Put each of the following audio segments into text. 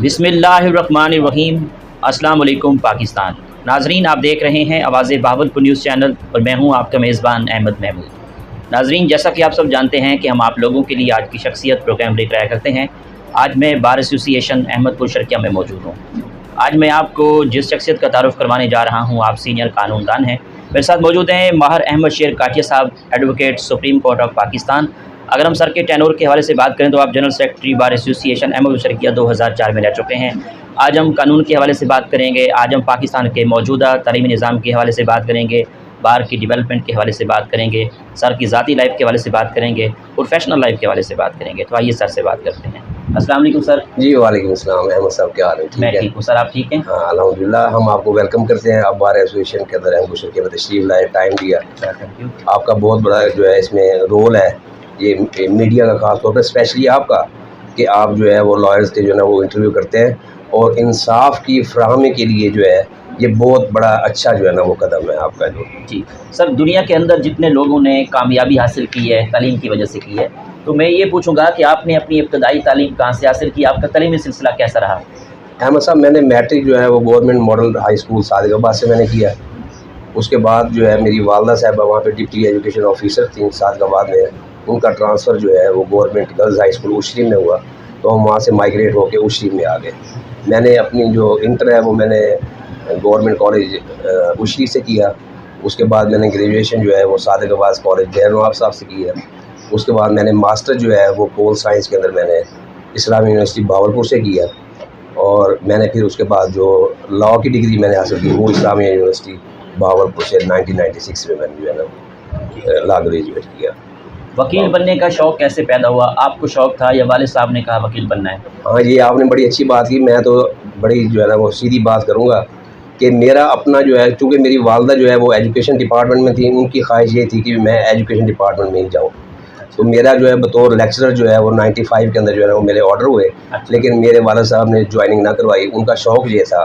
बिस्मिल्लाहिर्रहमानिर्रहीम। अस्सलाम वालेकुम पाकिस्तान। नाजरीन, आप देख रहे हैं आवाज़ बहावलपुर न्यूज़ चैनल और मैं हूं आपका मेज़बान अहमद महमूद। नाजरीन, जैसा कि आप सब जानते हैं कि हम आप लोगों के लिए आज की शख्सियत प्रोग्राम लेकर आया करते हैं। आज मैं बार एसोसिएशन अहमदपुर शर्किया में मौजूद हूँ। आज मैं आपको जिस शख्सियत का तारुफ़ करवाने जा रहा हूँ, आप सीनियर कानूनदान हैं। मेरे साथ मौजूद हैं माहर अहमद शेर काटिया साहब, advocate, supreme court of Pakistan. अगर हम सर के टेनोर के हवाले से बात करें तो आप general secretary bar association Ahmedpur Sharqia 2004 में रह चुके हैं। आज हम कानून के हवाले से बात करेंगे, आज हम पाकिस्तान के मौजूदा तालीमी निज़ाम के हवाले से बात करेंगे, बार की डेवलपमेंट के हवाले से बात करेंगे, सर की ज़ाती लाइफ के हवाले से बात करेंगे, प्रोफेशनल लाइफ के हवाले से बात करेंगे। तो आइए सर से बात करते हैं। अस्सलाम वालेकुम सर। जी वालेकुम अस्सलाम। अहमद साहब क्या हाल है? मैं ठीक हूँ सर, आप ठीक हैं? हाँ अल्हम्दुलिल्लाह। हम आपको वेलकम करते हैं। आप बार एसोसिएशन के अंदर अहमदपुर शर्किया में तशरीफ़ लाए, टाइम दिया। Thank you. आपका बहुत बड़ा जो है इसमें रोल है, ये मीडिया का ख़ास तौर पर स्पेशली आपका, कि आप जो है वो लॉयर्स के जो है ना वो इंटरव्यू करते हैं और इंसाफ की फराहमी के लिए जो है ये बहुत बड़ा अच्छा जो है ना वो कदम है आपका जो। जी सर, दुनिया के अंदर जितने लोगों ने कामयाबी हासिल की है तालीम की वजह से की है, तो मैं ये पूछूंगा कि आपने अपनी इब्तदाई तालीम कहाँ से हासिल की, आपका तालीमी सिलसिला कैसा रहा? अहमद साहब, मैंने मैट्रिक जो है वो government model high school Sadiqabad से मैंने किया। उसके बाद जो है मेरी वालदा साहबा वहाँ पे डिप्टी एजुकेशन ऑफिसर थी सादिकाबाद में, उनका ट्रांसफ़र जो है वो गवर्नमेंट गर्ल्स हाई स्कूल उशरी में हुआ, तो हम वहाँ से माइग्रेट होकर उशरी में आ गए। मैंने अपनी जो इंटर है वो मैंने गवर्नमेंट कॉलेज उशरी से किया। उसके बाद मैंने ग्रेजुएशन जो है वो सादिकाबाद कॉलेज जहर साहब से की है। उसके बाद मैंने मास्टर जो है वो पोल साइंस के अंदर मैंने इस्लामी यूनिवर्सिटी बहावलपुर से किया और मैंने फिर उसके बाद जो लॉ की डिग्री मैंने हासिल की वो इस्लामी यूनिवर्सिटी बहावलपुर से 1996 में मैंने जो है ना लॉ ग्रेजुएट किया। वकील बनने का शौक़ कैसे पैदा हुआ? आपको शौक़ था या वालिद साहब ने कहा वकील बनना है? हाँ, ये आपने बड़ी अच्छी बात की। मैं तो बड़ी जो है ना वो सीधी बात करूँगा कि मेरा अपना जो है, चूँकि मेरी वालदा जो है वो एजुकेशन डिपार्टमेंट में थी, उनकी ख्वाहिश ये थी कि मैं एजुकेशन डिपार्टमेंट में ही जाऊँ। तो मेरा जो है बतौर लेक्चरर जो है वो 95 के अंदर जो है ना वो मेरे ऑर्डर हुए। लेकिन मेरे वालिद साहब ने ज्वाइनिंग ना करवाई। उनका शौक़ ये था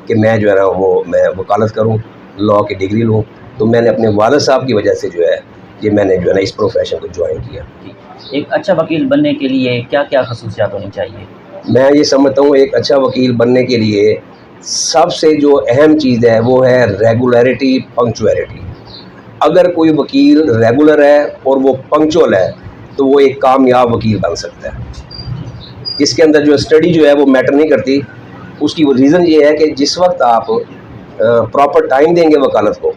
कि मैं जो है ना वो मैं वकालत करूँ, लॉ की डिग्री लूँ। तो मैंने अपने वालिद साहब की वजह से जो है ये मैंने जो है ना इस प्रोफेशन को ज्वाइन किया। एक अच्छा वकील बनने के लिए क्या क्या खसूसियात होनी चाहिए? मैं ये समझता हूँ एक अच्छा वकील बनने के लिए सबसे जो अहम चीज़ है वो है रेगुलरिटी, पंक्चुअलिटी। अगर कोई वकील रेगुलर है और वो पंक्चुअल है तो वो एक कामयाब वकील बन सकता है। इसके अंदर जो स्टडी जो है वो मैटर नहीं करती। उसकी रीज़न ये है कि जिस वक्त आप प्रॉपर टाइम देंगे वकालत को,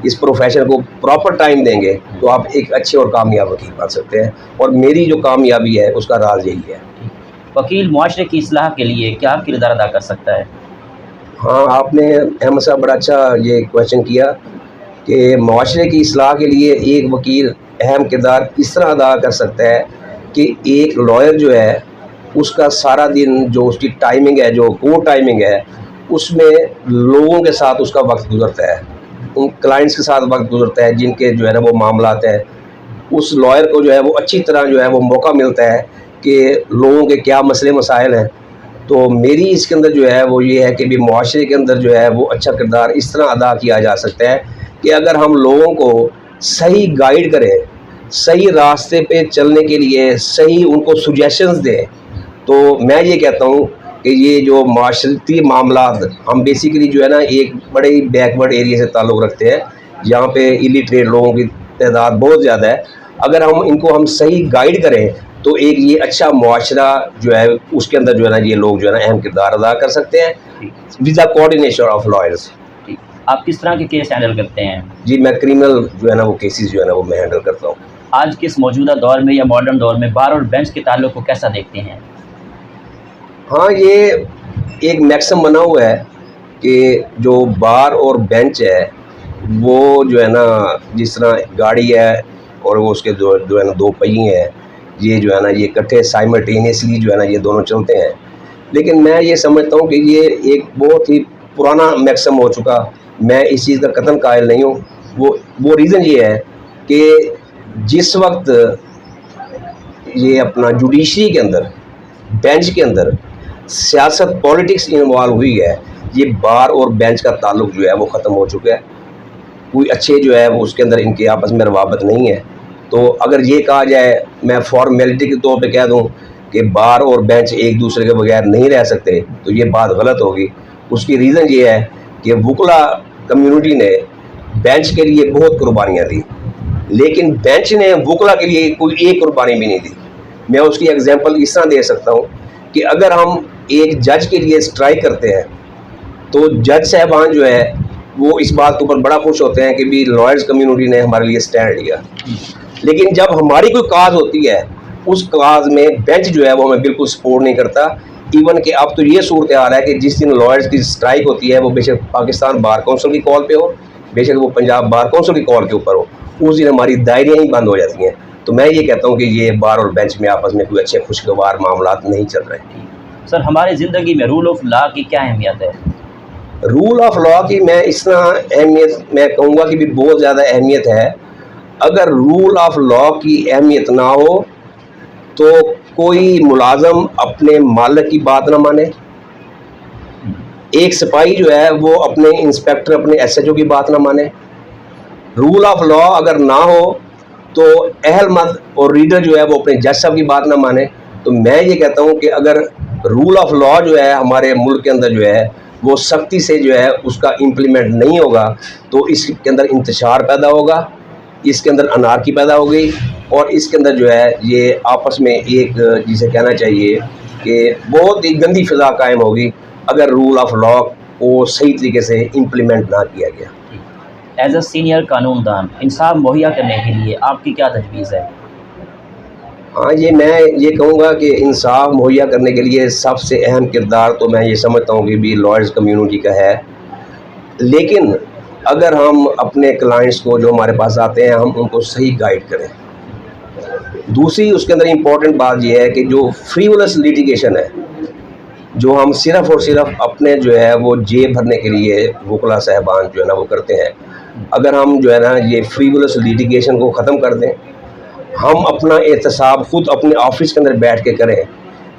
इस प्रोफेशन को प्रॉपर टाइम देंगे, तो आप एक अच्छे और कामयाब वकील बन सकते हैं। और मेरी जो कामयाबी है उसका राज यही है। वकील मुआशरे की इस्लाह के लिए क्या किरदार अदा कर सकता है? हाँ, आपने अहमद साहब बड़ा अच्छा ये क्वेश्चन किया कि मुआशरे की इस्लाह के लिए एक वकील अहम किरदार इस तरह अदा कर सकता है कि एक लॉयर जो है उसका सारा दिन जो उसकी टाइमिंग है, जो कोर्ट टाइमिंग है, उसमें लोगों के साथ उसका वक्त गुजरता है, उन क्लाइंट्स के साथ वक्त गुजरता है जिनके जो है ना वो मामलात हैं। उस लॉयर को जो है वो अच्छी तरह जो है वो मौका मिलता है कि लोगों के क्या मसले मसाइल हैं। तो मेरी इसके अंदर जो है वो ये है कि भी मुआशरे के अंदर जो है वो अच्छा किरदार इस तरह अदा किया जा सकता है कि अगर हम लोगों को सही गाइड करें, सही रास्ते पे चलने के लिए सही उनको सुजेशंस दें, तो मैं ये कहता हूँ कि ये जो माशरती मामलात, हम बेसिकली जो है ना एक बड़े ही बैकवर्ड एरिया से ताल्लुक़ रखते हैं, यहाँ पे इलिटरेट लोगों की तादाद बहुत ज़्यादा है। अगर हम इनको हम सही गाइड करें तो एक ये अच्छा मुआशरा जो है उसके अंदर जो है ना ये लोग जो है ना अहम किरदार अदा कर सकते हैं with the coordination of lawyers. आप किस तरह के केस हैंडल करते हैं? जी, मैं क्रिमिनल जो है ना वो केसेस जो है ना वो मैं हैंडल करता हूँ। आज के इस मौजूदा दौर में या मॉडर्न दौर में बार और बेंच के ताल्लुक़ को कैसा देखते हैं? हाँ, ये एक मैक्सिम बना हुआ है कि जो बार और बेंच है वो जो है ना जिस तरह गाड़ी है और वो उसके जो है ना दो पहिए हैं, ये जो है ना ये इकट्ठे साइमल्टेनियसली जो है ना ये दोनों चलते हैं। लेकिन मैं ये समझता हूँ कि ये एक बहुत ही पुराना मैक्सिम हो चुका। मैं इस चीज़ का कतन कायल नहीं हूँ। वो रीज़न ये है कि जिस वक्त ये अपना जुडिशरी के अंदर, बेंच के अंदर सियासत पॉलिटिक्स इन्वॉल्व हुई है, ये बार और बेंच का ताल्लुक जो है वो ख़त्म हो चुका है। कोई अच्छे जो है वो उसके अंदर इनके आपस में रवाबत नहीं है। तो अगर ये कहा जाए, मैं फॉर्मेलिटी के तौर पे कह दूं कि बार और बेंच एक दूसरे के बगैर नहीं रह सकते, तो ये बात गलत होगी। उसकी रीज़न ये है कि वकला कम्युनिटी ने बेंच के लिए बहुत कुर्बानियाँ दी, लेकिन बेंच ने वकला के लिए कोई एक कुर्बानी भी नहीं दी। मैं उसकी एग्जांपल इस तरह दे सकता हूँ कि अगर हम एक जज के लिए स्ट्राइक करते हैं तो जज साहबान जो है वो इस बात के ऊपर बड़ा खुश होते हैं कि भी लॉयर्स कम्युनिटी ने हमारे लिए स्टैंड लिया, लेकिन जब हमारी कोई काज होती है उस काज में बेंच जो है वो हमें बिल्कुल सपोर्ट नहीं करता। इवन कि अब तो ये सूरत हाल है कि जिस दिन लॉयर्स की स्ट्राइक होती है, वो बेशक पाकिस्तान बार काउंसिल की कॉल पे हो, बेशक वो पंजाब बार काउंसिल की कॉल के ऊपर हो, उस दिन हमारी दायरियाँ ही बंद हो जाती हैं। तो मैं ये कहता हूँ कि ये बार और बेंच में आपस में कोई अच्छे खुशगवार मामला नहीं चल रहे। सर, हमारी ज़िंदगी में रूल ऑफ लॉ की क्या अहमियत है? रूल ऑफ लॉ की मैं इस तरह अहमियत मैं कहूँगा कि भी बहुत ज़्यादा अहमियत है। अगर रूल ऑफ लॉ की अहमियत ना हो तो कोई मुलाजम अपने मालिक की बात ना माने, एक सिपाही जो है वो अपने इंस्पेक्टर अपने एसएचओ की बात ना माने। रूल ऑफ लॉ अगर ना हो तो अहलमद और रीडर जो है वो अपने जज साहब की बात ना माने। तो मैं ये कहता हूँ कि अगर रूल ऑफ लॉ जो है हमारे मुल्क के अंदर जो है वो सख्ती से जो है उसका इम्प्लीमेंट नहीं होगा तो इसके अंदर इंतशार पैदा होगा, इसके अंदर अनारकी पैदा हो गई, और इसके अंदर जो है ये आपस में एक जिसे कहना चाहिए कि बहुत ही गंदी फिजा कायम होगी अगर रूल ऑफ लॉ को सही तरीके से इम्प्लीमेंट ना किया गया। एज अ सीनियर कानूनदान इंसाफ मुहैया करने के लिए आपकी क्या तजवीज़ है? हाँ, मैं ये कहूँगा कि इंसाफ मुहैया करने के लिए सबसे अहम किरदार तो मैं ये समझता हूँ कि भी लॉयर्स कम्युनिटी का है, लेकिन अगर हम अपने क्लाइंट्स को जो हमारे पास आते हैं हम उनको सही गाइड करें। दूसरी उसके अंदर इम्पॉर्टेंट बात यह है कि जो फ्रीवलेस लिटिगेशन है, जो हम सिर्फ़ और सिर्फ अपने जो है वो जेब भरने के लिए वकला साहबान जो है ना वो करते हैं, अगर हम जो है ना ये फ्रीवलेस लिटिगेशन को ख़त्म कर दें, हम अपना एहतसाब खुद अपने ऑफिस के अंदर बैठ के करें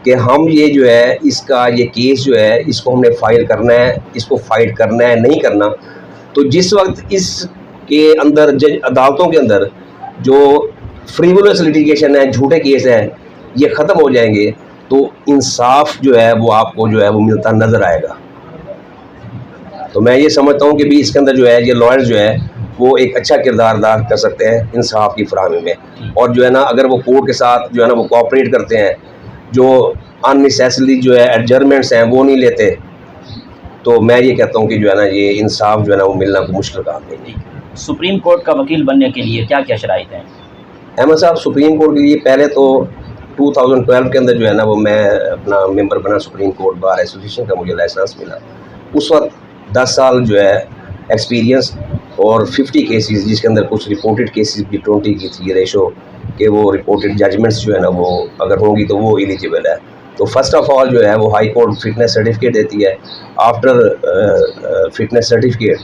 कि हम ये जो है इसका ये केस जो है इसको हमने फ़ाइल करना है, इसको फाइट करना है, नहीं करना, तो जिस वक्त इसके अंदर जज अदालतों के अंदर जो फ्रीवलेस लिटिगेशन है, झूठे केस हैं, ये ख़त्म हो जाएंगे तो इंसाफ जो है वो आपको जो है वो मिलता नज़र आएगा। तो मैं ये समझता हूँ कि भी इसके अंदर जो है ये लॉयर्स जो है वो एक अच्छा किरदार अदा कर सकते हैं इंसाफ की फराहमी में, और जो है ना अगर वो कोर्ट के साथ जो है ना वो कोऑपरेट करते हैं, जो अननेसेसरी जो है एडजर्नमेंट्स हैं वो नहीं लेते, तो मैं ये कहता हूँ कि जो है ना ये इंसाफ जो है ना वो मिलना कोई मुश्किल काम नहीं। सुप्रीम कोर्ट का वकील बनने के लिए क्या क्या शराइत हैं? अहमद साहब, सुप्रीम कोर्ट के लिए पहले तो 2012 के अंदर जो है ना वो मैं अपना मेंबर बना सुप्रीम कोर्ट बार एसोसिएशन का, मुझे लाइसेंस मिला। उस वक्त 10 साल जो है एक्सपीरियंस और 50 केसेस, जिसके अंदर कुछ रिपोर्टेड केसेस भी 20 की थी रेशो कि वो रिपोर्टेड जजमेंट्स जो है ना वो अगर होंगी तो वो एलिजिबल है। तो फर्स्ट ऑफ ऑल जो है वो हाई कोर्ट फिटनेस सर्टिफिकेट देती है। आफ्टर फिटनेस सर्टिफिकेट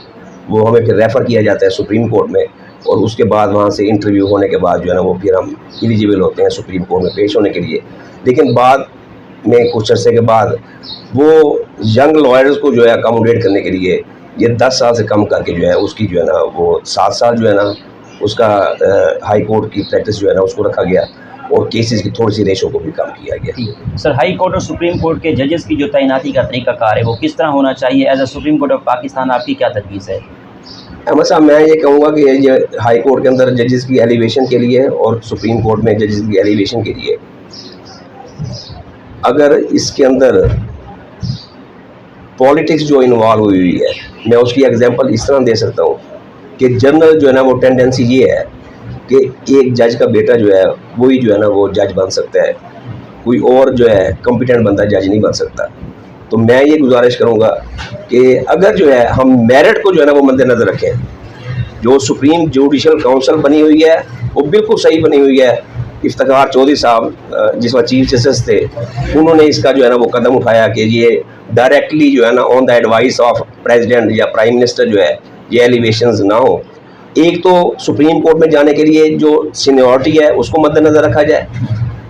वो हमें फिर रेफ़र किया जाता है सुप्रीम कोर्ट में, और उसके बाद वहाँ से इंटरव्यू होने के बाद जो है ना वो फिर हम एलिजिबल होते हैं सुप्रीम कोर्ट में पेश होने के लिए। लेकिन बाद में कुछ अर्से के बाद वो यंग लॉयर्स को जो है अकोमोडेट करने के लिए ये 10 साल से कम करके जो है उसकी जो है ना वो 7 साल जो है ना उसका हाई कोर्ट की प्रैक्टिस जो है ना उसको रखा गया, और केसेस की थोड़ी सी रेशो को भी कम किया गया। सर, हाई कोर्ट और सुप्रीम कोर्ट के जजेस की जो तैनाती का तरीकाकार है वो किस तरह होना चाहिए? As a supreme court of Pakistan आपकी क्या तजवीज़ है? अहमद साहब, मैं ये कहूँगा कि ये हाई कोर्ट के अंदर जजेस की एलिवेशन के लिए और सुप्रीम कोर्ट में जजेस की एलिवेशन के लिए अगर इसके अंदर पॉलिटिक्स जो इन्वॉल्व हुई है, मैं उसकी एग्जांपल इस तरह दे सकता हूँ कि जनरल जो है ना वो टेंडेंसी ये है कि एक जज का बेटा जो है वही जो है ना वो जज बन सकता है, कोई और जो है कॉम्पिटेंट बंदा जज नहीं बन सकता। तो मैं ये गुजारिश करूँगा कि अगर जो है हम मेरिट को जो है ना वो मद्देनज़र रखें, जो सुप्रीम जुडिशल काउंसिल बनी हुई है वो बिल्कुल सही बनी हुई है। इफ्तिखार चौधरी साहब जिस वक्त चीफ जस्टिस थे, उन्होंने इसका जो है ना वो कदम उठाया कि ये डायरेक्टली जो है ना on the advice of president या प्राइम मिनिस्टर जो है ये एलिवेशंस ना हो। एक तो सुप्रीम कोर्ट में जाने के लिए जो सीनियरिटी है उसको मद्देनज़र रखा जाए,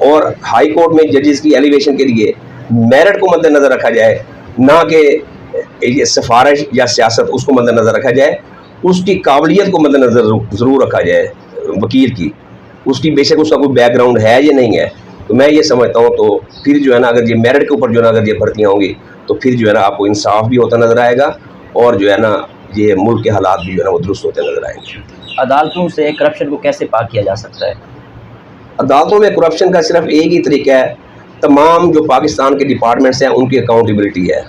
और हाई कोर्ट में जजेस की एलिवेशन के लिए मेरिट को मद्देनज़र रखा जाए, ना कि सिफारिश या सियासत उसको मद्देनज़र रखा जाए। उसकी काबिलियत को मद्देनज़र ज़रूर रखा जाए वकील की, उसकी बेशक उसका कोई बैकग्राउंड है या नहीं है, तो मैं ये समझता हूँ तो फिर जो है ना अगर ये मेरिट के ऊपर जो है ना अगर ये भर्तियाँ होंगी तो फिर जो है ना आपको इंसाफ भी होता नज़र आएगा और जो है ना ये मुल्क के हालात भी जो है ना वो दुरुस्त होते नज़र आएंगे। अदालतों से करप्शन को कैसे पार किया जा सकता है? अदालतों में करप्शन का सिर्फ एक ही तरीका है, तमाम जो पाकिस्तान के डिपार्टमेंट्स हैं उनकी अकाउंटेबिलिटी है।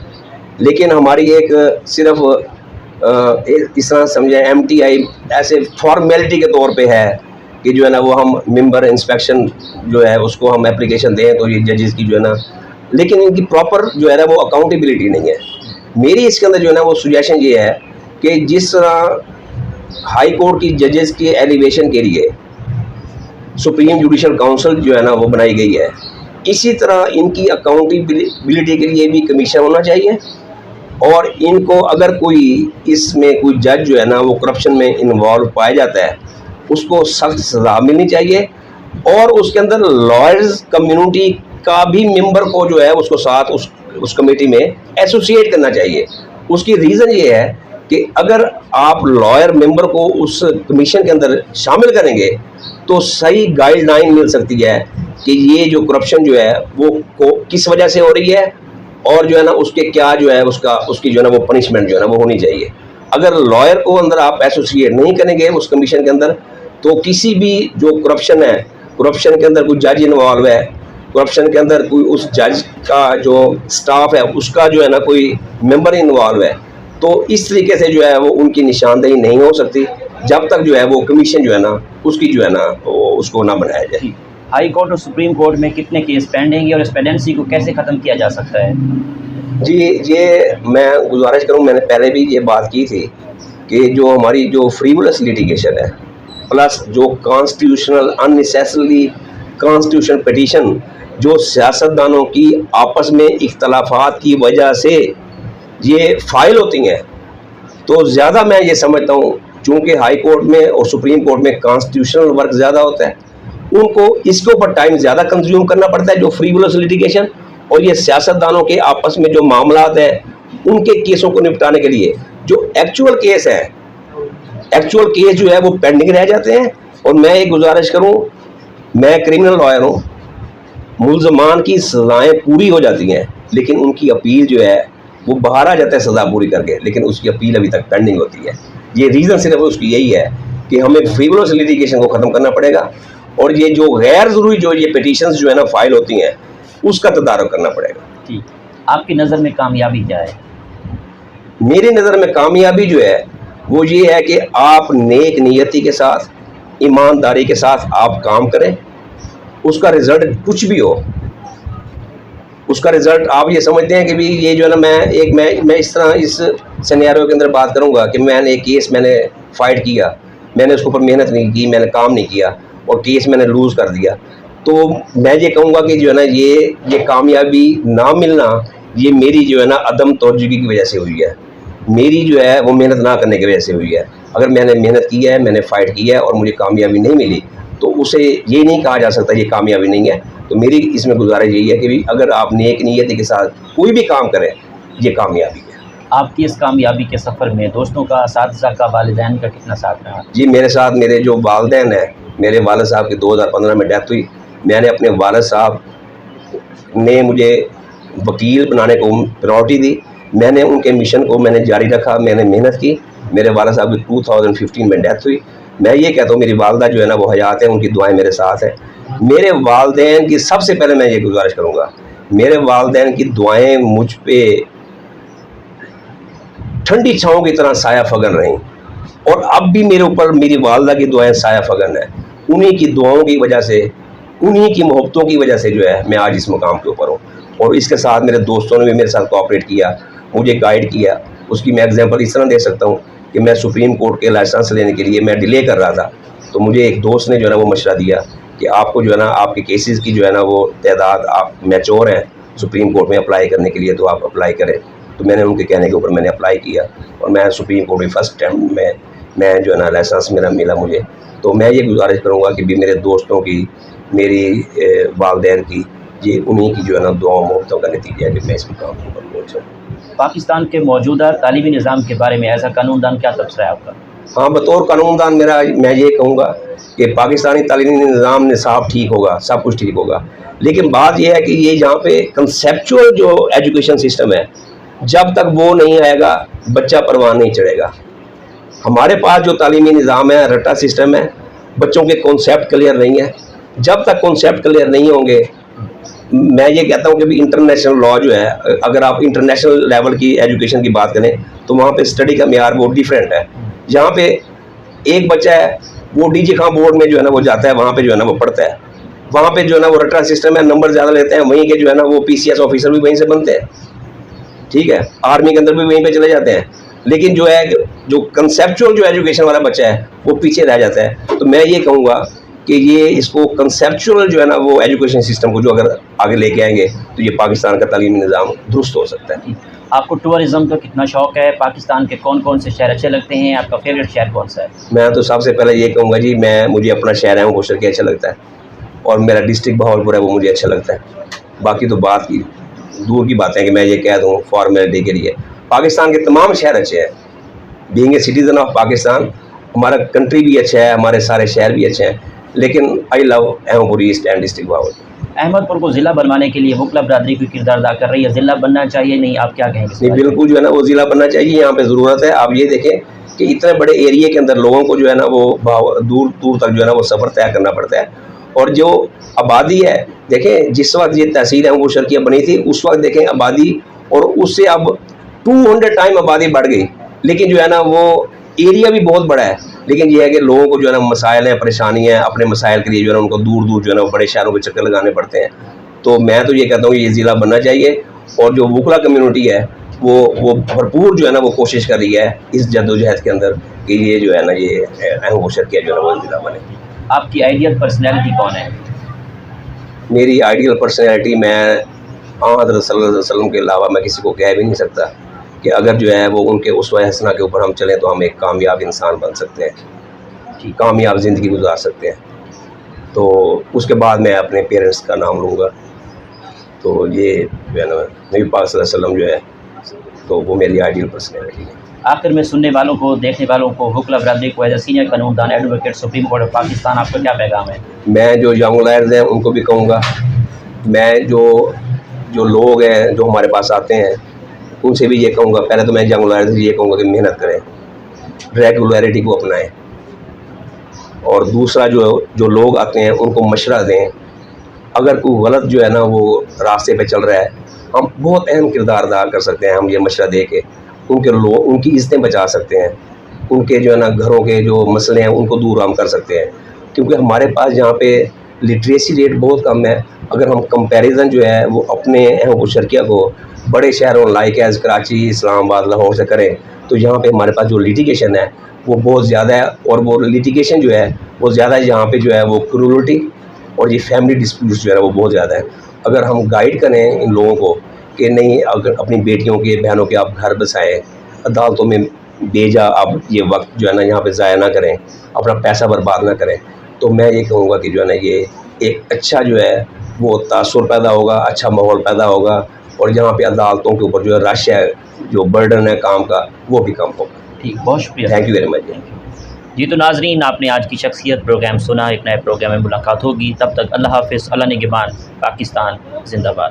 लेकिन हमारी एक सिर्फ इस तरह समझे MTI ऐसे फॉर्मेलिटी के तौर पे है कि जो है ना वो हम मेंबर इंस्पेक्शन जो है उसको हम एप्लीकेशन दें तो ये जजेस की जो है ना, लेकिन इनकी प्रॉपर जो है ना वो अकाउंटेबिलिटी नहीं है। मेरी इसके अंदर जो है ना वो सुजेशन ये है कि जिस तरह हाई कोर्ट की जजेस के एलिवेशन के लिए सुप्रीम जुडिशल काउंसिल जो है ना वो बनाई गई है, इसी तरह इनकी अकाउंटेबिलिटी के लिए भी कमीशन होना चाहिए और इनको अगर कोई इसमें कोई जज जो है ना वो करप्शन में इन्वॉल्व पाया जाता है उसको सख्त सज़ा मिलनी चाहिए और उसके अंदर लॉयर्स कम्युनिटी का भी मेंबर को जो है उसको साथ उस कमेटी में एसोसिएट करना चाहिए। उसकी रीज़न ये है कि अगर आप लॉयर मेंबर को उस कमीशन के अंदर शामिल करेंगे तो सही गाइडलाइन मिल सकती है कि ये जो करप्शन जो है वो किस वजह से हो रही है और जो है ना उसके क्या जो है उसकी जो है ना वो पनिशमेंट जो है ना वो होनी चाहिए। अगर लॉयर को अंदर आप एसोसिएट नहीं करेंगे उस कमीशन के अंदर तो किसी भी जो करप्शन है, करप्शन के अंदर कोई जज इन्वॉल्व है, करप्शन के अंदर कोई उस जज का जो स्टाफ है उसका जो है ना कोई मेंबर इन्वॉल्व है, तो इस तरीके से जो है वो उनकी निशानदेही नहीं हो सकती जब तक जो है वो कमीशन जो है ना उसकी जो है ना उसको ना बनाया जाए। हाई कोर्ट और सुप्रीम कोर्ट में कितने केस पेंडिंग है और इस पेंडेंसी को कैसे ख़त्म किया जा सकता है? जी, ये मैं गुजारिश करूँ, मैंने पहले भी ये बात की थी कि जो हमारी जो फ्रीवुलस लिटिगेशन है प्लस जो कॉन्स्टिट्यूशनल अननेसेसरली कॉन्स्टिट्यूशन पिटीशन जो सियासतदानों की आपस में इख्तलाफात की वजह से ये फाइल होती हैं, तो ज़्यादा मैं ये समझता हूँ चूँकि हाई कोर्ट में और सुप्रीम कोर्ट में कॉन्स्टिट्यूशनल वर्क ज़्यादा होता है, उनको इसके ऊपर टाइम ज़्यादा कंज्यूम करना पड़ता है जो फ्रीवुलस लिटिगेशन और ये सियासतदानों के आपस में जो मामलात हैं उनके केसों को निपटाने के लिए जो एक्चुअल केस है, एक्चुअल केस जो है वो पेंडिंग रह जाते हैं। और मैं एक गुजारिश करूं, मैं क्रिमिनल लॉयर हूं, मुल्ज़मान की सज़ाएं पूरी हो जाती हैं लेकिन उनकी अपील जो है वो बाहर आ जाता है सज़ा पूरी करके, लेकिन उसकी अपील अभी तक पेंडिंग होती है। ये रीज़न सिर्फ उसकी यही है कि हमें फ्रीवुलस लिटिगेशन को ख़त्म करना पड़ेगा और ये जो गैर ज़रूरी जो ये पिटीशंस जो है ना फाइल होती हैं उसका तदारुक करना पड़ेगा। ठीक, आपकी नज़र में कामयाबी क्या है? मेरी नज़र में कामयाबी जो है वो ये है कि आप नेक नियति के साथ, ईमानदारी के साथ आप काम करें, उसका रिज़ल्ट कुछ भी हो, उसका रिज़ल्ट आप ये समझते हैं कि भी ये जो है ना मैं इस तरह इस सिनेरियो के अंदर बात करूँगा कि मैंने एक केस मैंने फाइट किया, मैंने उसके ऊपर मेहनत नहीं की, मैंने काम नहीं किया और केस मैंने लूज़ कर दिया, तो मैं ये कहूँगा कि जो है ना ये कामयाबी ना मिलना ये मेरी जो है ना अदम तवज्जुही की वजह से हुई है, मेरी जो है वो मेहनत ना करने की वजह से हुई है। अगर मैंने मेहनत की है, मैंने फ़ाइट की है और मुझे कामयाबी नहीं मिली तो उसे ये नहीं कहा जा सकता ये कामयाबी नहीं है। तो मेरी इसमें गुजारिश यही है कि भी अगर आप नेक नियति के साथ कोई भी काम करें ये कामयाबी है। आपकी इस कामयाबी के सफ़र में दोस्तों का, असातिज़ा का, वालिदैन का कितना साथ रहा? जी, मेरे साथ मेरे जो वालिदैन हैं, मेरे वालिद साहब की 2015 में डेथ हुई। मैंने अपने वालिद साहब ने मुझे वकील बनाने को प्रायोरिटी दी, मैंने उनके मिशन को मैंने जारी रखा, मैंने मेहनत की। मेरे वालिद साहब की 2015 में डेथ हुई। मैं ये कहता हूँ मेरी वालदा जो है ना वो हयात है, उनकी दुआएं मेरे साथ हैं। मेरे वालिदैन की सबसे पहले मैं ये गुजारिश करूँगा, मेरे वालिदैन की दुआएं मुझ पे ठंडी छाँव की तरह साया फगन रहीं और अब भी मेरे ऊपर मेरी वालदा की दुआएं साया फगन है। उन्हीं की दुआओं की वजह से, उन्हीं की मोहब्बतों की वजह से जो है मैं आज इस मुकाम के ऊपर हूँ। और इसके साथ मेरे दोस्तों ने भी मेरे साथ कोऑपरेट किया, मुझे गाइड किया। उसकी मैं एग्जांपल इस तरह दे सकता हूँ कि मैं सुप्रीम कोर्ट के लाइसेंस लेने के लिए मैं डिले कर रहा था, तो मुझे एक दोस्त ने जो है ना वो मशवरा दिया कि आपको जो है ना आपके केसेस की जो है ना वो तादाद, आप मैच्योर हैं सुप्रीम कोर्ट में अप्लाई करने के लिए तो आप अप्लाई करें। तो मैंने उनके कहने के ऊपर मैंने अप्लाई किया और मैं सुप्रीम कोर्ट में फर्स्ट टाइम में मैं जो है ना लाइसेंस मेरा मिला मुझे। तो मैं ये गुजारिश करूँगा कि भी मेरे दोस्तों की, मेरी वालिदैन की, ये उन्हीं की जो है ना दुआओं मोहब्बतों का नतीजा है कि मैं इस मुकाम पर पहुँचा। पाकिस्तान के मौजूदा तालीमी निज़ाम के बारे में एज़ अ कानूनदान क्या तबसरा है आपका? हाँ, बतौर कानूनदान मैं ये कहूँगा कि पाकिस्तानी तालीमी निज़ाम निसाब ठीक होगा, सब कुछ ठीक होगा, लेकिन बात ये है कि ये यहाँ पे कंसेप्चुअल जो एजुकेशन सिस्टम है, जब तक वो नहीं आएगा बच्चा परवान नहीं चढ़ेगा। हमारे पास जो तालीमी निज़ाम है, रट्टा सिस्टम है, बच्चों के कॉन्सेप्ट क्लियर नहीं है। जब तक कॉन्सेप्ट क्लियर नहीं होंगे, मैं ये कहता हूँ कि भी इंटरनेशनल लॉ जो है, अगर आप इंटरनेशनल लेवल की एजुकेशन की बात करें तो वहाँ पे स्टडी का मेयार बहुत डिफरेंट है। जहाँ पे एक बच्चा है वो डीजी खां बोर्ड में जो है ना वो जाता है, वहाँ पे जो है ना वो पढ़ता है, वहाँ पे जो है ना वो रट्टा सिस्टम है, नंबर ज़्यादा लेते हैं, वहीं के जो है ना वो पीसीएस ऑफिसर भी वहीं से बनते हैं, ठीक है, आर्मी के अंदर भी वहीं पे चले जाते हैं। लेकिन जो है जो कंसेप्चुअल जो एजुकेशन वाला बच्चा है वो पीछे रह जाता है। तो मैं ये कहूँगा कि ये इसको कंसेप्चुअल जो है ना वो एजुकेशन सिस्टम को जो अगर आगे लेके आएंगे तो ये पाकिस्तान का तालीमी निज़ाम दुरुस्त हो सकता है। आपको टूरिज़्म का कितना शौक़ है? पाकिस्तान के कौन कौन से शहर अच्छे लगते हैं? आपका फेवरेट शहर कौन सा है? मैं तो सबसे पहले ये कहूँगा जी, मुझे अपना शहर है वो के अच्छा लगता है, और मेरा डिस्ट्रिक्ट बहावलपुर है वो मुझे अच्छा लगता है। बाकी तो बात की दूर की बात है कि मैं ये कह दूँ फॉर्मेलिटी के लिए। पाकिस्तान के तमाम शहर अच्छे हैं, being a citizen of Pakistan हमारा कंट्री भी अच्छा है, हमारे सारे शहर भी अच्छे हैं, लेकिन I love Ahmedpur east and district Bahawalpur. Ahmedpur को ज़िला बनवाने के लिए वकला बरादरी कोई किरदार अदा कर रही है, ज़िला बनना चाहिए नहीं, आप क्या कहेंगे? नहीं, बिल्कुल जो है ना वो ज़िला बनना चाहिए, यहाँ पे ज़रूरत है। आप ये देखें कि इतने बड़े एरिया के अंदर लोगों को जो है ना वो दूर दूर तक जो है ना वो सफ़र तय करना पड़ता है, और जो आबादी है देखें, जिस वक्त ये तहसील अहमदपुर शर्किया बनी थी उस वक्त देखें आबादी, और उससे अब 200 टाइम आबादी बढ़ गई, लेकिन जो है ना वो एरिया भी बहुत बड़ा है। लेकिन ये है कि लोगों को जो है ना मसाइल हैं, परेशानी है, अपने मसाइल के लिए जो है ना उनको दूर दूर जो है ना बड़े शहरों के चक्कर लगाने पड़ते हैं। तो मैं तो ये कहता हूँ ये ज़िला बनना चाहिए, और जो वकला कम्युनिटी है वो भरपूर जो है ना वो कोशिश कर रही है इस जद्दोजहद के अंदर कि ये जो है ना ये अहमदपुर शर्किया जो है ना वो ज़िला बने। आपकी आइडियल पर्सनैलिटी कौन है? मेरी आइडियल पर्सनैलिटी, मैं हज़रत सल्लल्लाहु अलैहि वसल्लम के अलावा मैं किसी को कह भी नहीं सकता कि अगर जो है वो उनके उसवा हसना के ऊपर हम चलें तो हम एक कामयाब इंसान बन सकते हैं, कामयाब ज़िंदगी गुजार सकते हैं। तो उसके बाद मैं अपने पेरेंट्स का नाम लूँगा। तो ये जो है ना नबी पाक सल्लल्लाहु अलैहि वसल्लम जो है, तो वो मेरी आइडियल पर्सनैलिटी है। आखिर में सुनने वालों को, देखने वालों को, वकला बरादरी को एज ए सीनियर कानूनदान advocate supreme court of Pakistan, आपका क्या पैगाम है? मैं जो यंग लॉयर्स हैं उनको भी कहूँगा, मैं जो लोग हैं जो हमारे पास आते हैं उनसे भी ये कहूँगा, पहले तो मैं यंग लॉयर्स से ये कहूँगा कि मेहनत करें, रेगुलरिटी को अपनाएं, और दूसरा जो लोग आते हैं उनको मशवरा दें। अगर कोई गलत जो है ना वो रास्ते पे चल रहा है, हम बहुत अहम किरदार अदा कर सकते हैं, हम ये मशवरा दे के उनकी इज़्ज़तें बचा सकते हैं, उनके जो है ना घरों के जो मसले हैं उनको दूर हम कर सकते हैं। क्योंकि हमारे पास यहाँ पे लिटरेसी रेट बहुत कम है। अगर हम कंपैरिजन जो है वो अपने अहमदपुर शर्किया को बड़े शहरों लाइक एज़ कराची, इस्लामाबाद, लाहौर से करें तो यहाँ पे हमारे पास जो लिटिगेशन है वो बहुत ज़्यादा है, और वो लिटिगेशन जो है वो ज़्यादा है, यहाँ पे जो है वो क्रूरल्टी और ये फैमिली डिस्प्यूट्स जो है वो बहुत ज़्यादा है। अगर हम गाइड करें इन लोगों को कि नहीं, अगर अपनी बेटियों के, बहनों के आप घर बसाएँ, अदालतों में बेजा आप ये वक्त जो है ना यहाँ पे ज़ाया ना करें, अपना पैसा बर्बाद ना करें, तो मैं ये कहूँगा कि जो है ना ये एक अच्छा जो है वो तासुर पैदा होगा, अच्छा माहौल पैदा होगा, और यहाँ पे अदालतों के ऊपर जो है रश है, जो बर्डन है काम का, वो भी कम होगा। ठीक, बहुत शुक्रिया। Thank you very much. जी, तो नाजरीन, आपने आज की शख्सियत प्रोग्राम सुना। एक नए प्रोग्राम में मुलाकात होगी, तब तक अल्लाह हाफ़िज़, अल्लाह निगहबान, पाकिस्तान जिंदाबाद।